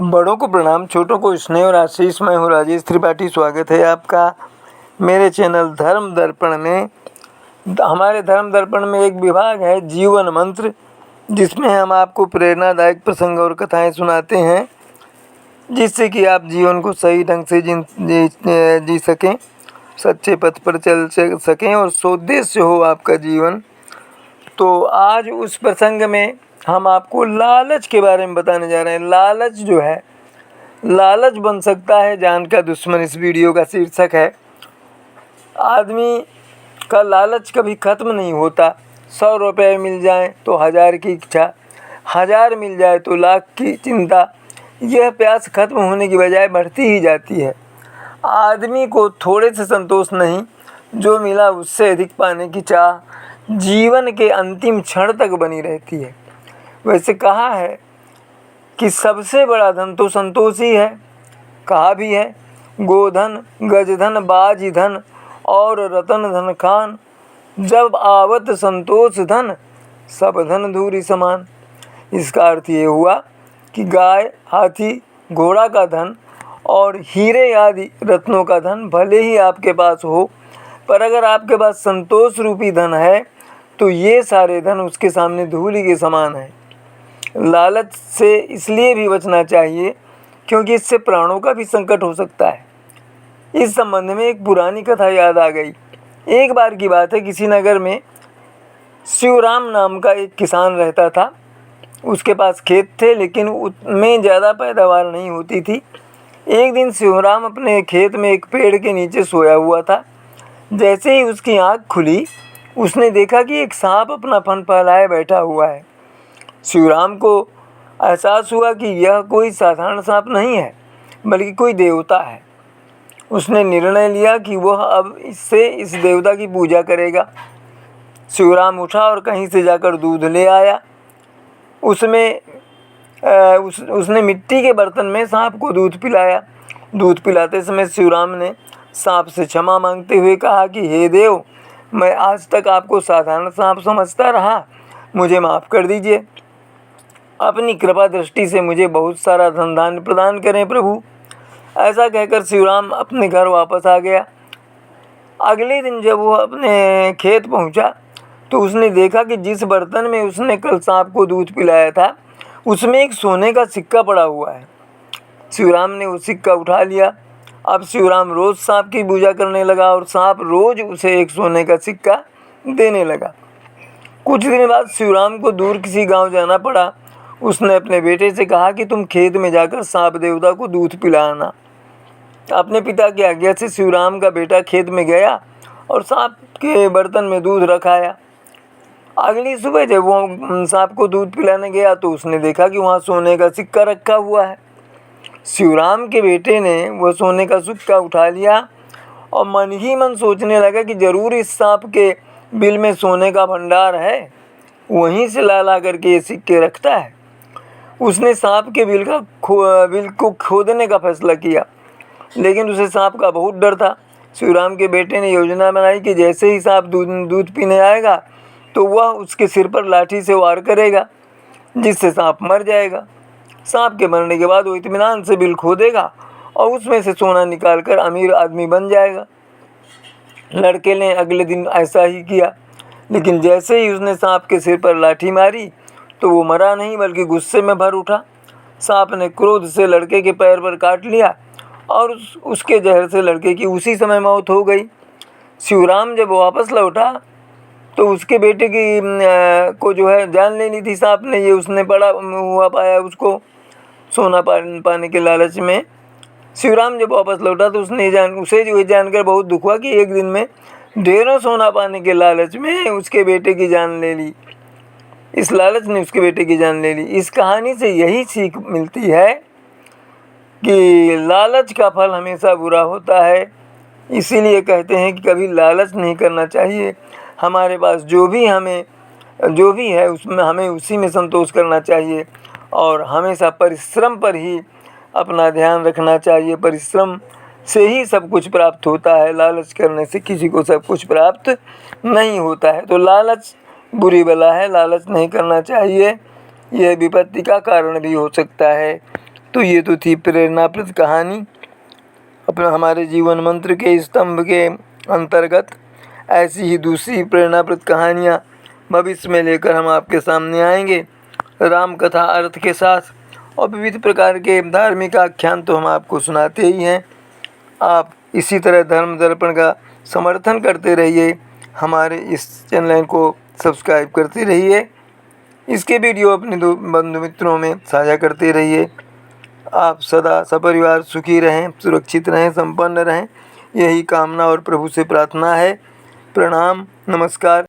बड़ों को प्रणाम, छोटों को स्नेह और आशीष। मैं हूँ राजेश त्रिपाठी। स्वागत है आपका मेरे चैनल धर्म दर्पण में। हमारे धर्म दर्पण में एक विभाग है जीवन मंत्र, जिसमें हम आपको प्रेरणादायक प्रसंग और कथाएं सुनाते हैं, जिससे कि आप जीवन को सही ढंग से जी सकें, सच्चे पथ पर चल सकें और सौदेश्य हो आपका जीवन। तो आज उस प्रसंग में हम आपको लालच के बारे में बताने जा रहे हैं। लालच जो है, लालच बन सकता है जान का दुश्मन, इस वीडियो का शीर्षक है। आदमी का लालच कभी ख़त्म नहीं होता। 100 रुपये मिल जाएं तो 1000 की इच्छा, 1000 मिल जाए तो लाख की चिंता। यह प्यास खत्म होने की बजाय बढ़ती ही जाती है। आदमी को थोड़े से संतोष नहीं, जो मिला उससे अधिक पाने की चाह जीवन के अंतिम क्षण तक बनी रहती है। वैसे कहा है कि सबसे बड़ा धन तो संतोष ही है। कहा भी है, गोधन गजधन बाजी धन और रतन धन खान, जब आवत संतोष धन सब धन धूरी समान। इसका अर्थ ये हुआ कि गाय, हाथी, घोड़ा का धन और हीरे आदि रत्नों का धन भले ही आपके पास हो, पर अगर आपके पास संतोष रूपी धन है तो ये सारे धन उसके सामने धूलि के समान है। लालच से इसलिए भी बचना चाहिए क्योंकि इससे प्राणों का भी संकट हो सकता है। इस संबंध में एक पुरानी कथा याद आ गई। एक बार की बात है, किसी नगर में शिवराम नाम का एक किसान रहता था। उसके पास खेत थे, लेकिन उनमें ज़्यादा पैदावार नहीं होती थी। एक दिन शिवराम अपने खेत में एक पेड़ के नीचे सोया हुआ था। जैसे ही उसकी आँख खुली, उसने देखा कि एक सांप अपना फन फैलाए बैठा हुआ है। शिवराम को एहसास हुआ कि यह कोई साधारण सांप नहीं है, बल्कि कोई देवता है। उसने निर्णय लिया कि वह अब इस देवता की पूजा करेगा। शिवराम उठा और कहीं से जाकर दूध ले आया। उसने मिट्टी के बर्तन में सांप को दूध पिलाया। दूध पिलाते समय शिवराम ने सांप से क्षमा मांगते हुए कहा कि हे देव, मैं आज तक आपको साधारण सांप समझता रहा, मुझे माफ़ कर दीजिए। अपनी कृपा दृष्टि से मुझे बहुत सारा धन धान्य प्रदान करें प्रभु। ऐसा कहकर शिवराम अपने घर वापस आ गया। अगले दिन जब वह अपने खेत पहुंचा तो उसने देखा कि जिस बर्तन में उसने कल सांप को दूध पिलाया था, उसमें एक सोने का सिक्का पड़ा हुआ है। शिवराम ने वो सिक्का उठा लिया। अब शिवराम रोज़ सांप की पूजा करने लगा और सांप रोज़ उसे एक सोने का सिक्का देने लगा। कुछ दिन बाद शिवराम को दूर किसी गांव जाना पड़ा। उसने अपने बेटे से कहा कि तुम खेत में जाकर सांप देवता को दूध पिलाना। अपने पिता की आज्ञा से शिवराम का बेटा खेत में गया और सांप के बर्तन में दूध रखाया। अगली सुबह जब वो सांप को दूध पिलाने गया तो उसने देखा कि वहाँ सोने का सिक्का रखा हुआ है। शिवराम के बेटे ने वह सोने का सिक्का उठा लिया और मन ही मन सोचने लगा कि जरूर इस सांप के बिल में सोने का भंडार है, वहीं से ला करके ये सिक्के रखता है। उसने सांप के बिल को खोदने का फैसला किया, लेकिन उसे सांप का बहुत डर था। शिवराम के बेटे ने योजना बनाई कि जैसे ही सांप दूध पीने आएगा तो वह उसके सिर पर लाठी से वार करेगा, जिससे सांप मर जाएगा। सांप के मरने के बाद वो इत्मीनान से बिल खोदेगा और उसमें से सोना निकालकर अमीर आदमी बन जाएगा। लड़के ने अगले दिन ऐसा ही किया, लेकिन जैसे ही उसने सांप के सिर पर लाठी मारी तो वो मरा नहीं, बल्कि गुस्से में भर उठा। सांप ने क्रोध से लड़के के पैर पर काट लिया और उसके जहर से लड़के की उसी समय मौत हो गई। शिवराम जब वापस लौटा तो उसके बेटे को जो है जान लेनी थी सांप ने। ये उसने पड़ा हुआ पाया उसको सोना पाने के लालच में। शिवराम जब वापस लौटा तो उसे जो जानकर बहुत दुख हुआ कि एक दिन में ढेरों सोना पाने के लालच में उसके बेटे की जान ले ली। इस लालच ने उसके बेटे की जान ले ली। इस कहानी से यही सीख मिलती है कि लालच का फल हमेशा बुरा होता है। इसीलिए कहते हैं कि कभी लालच नहीं करना चाहिए। हमारे पास जो भी है उसमें हमें उसी में संतोष करना चाहिए और हमेशा परिश्रम पर ही अपना ध्यान रखना चाहिए। परिश्रम से ही सब कुछ प्राप्त होता है, लालच करने से किसी को सब कुछ प्राप्त नहीं होता है। तो लालच बुरी बला है, लालच नहीं करना चाहिए। यह विपत्ति का कारण भी हो सकता है। तो ये तो थी प्रेरणाप्रद कहानी अपना हमारे जीवन मंत्र के स्तंभ के अंतर्गत। ऐसी ही दूसरी प्रेरणाप्रद कहानियाँ भविष्य में लेकर हम आपके सामने आएंगे राम कथा अर्थ के साथ, और विविध प्रकार के धार्मिक आख्यान तो हम आपको सुनाते ही हैं। आप इसी तरह धर्म दर्पण का समर्थन करते रहिए, हमारे इस चैनल को सब्सक्राइब करते रहिए, इसके वीडियो अपने बंधु मित्रों में साझा करते रहिए। आप सदा सपरिवार सुखी रहें, सुरक्षित रहें, संपन्न रहें, यही कामना और प्रभु से प्रार्थना है। प्रणाम, नमस्कार।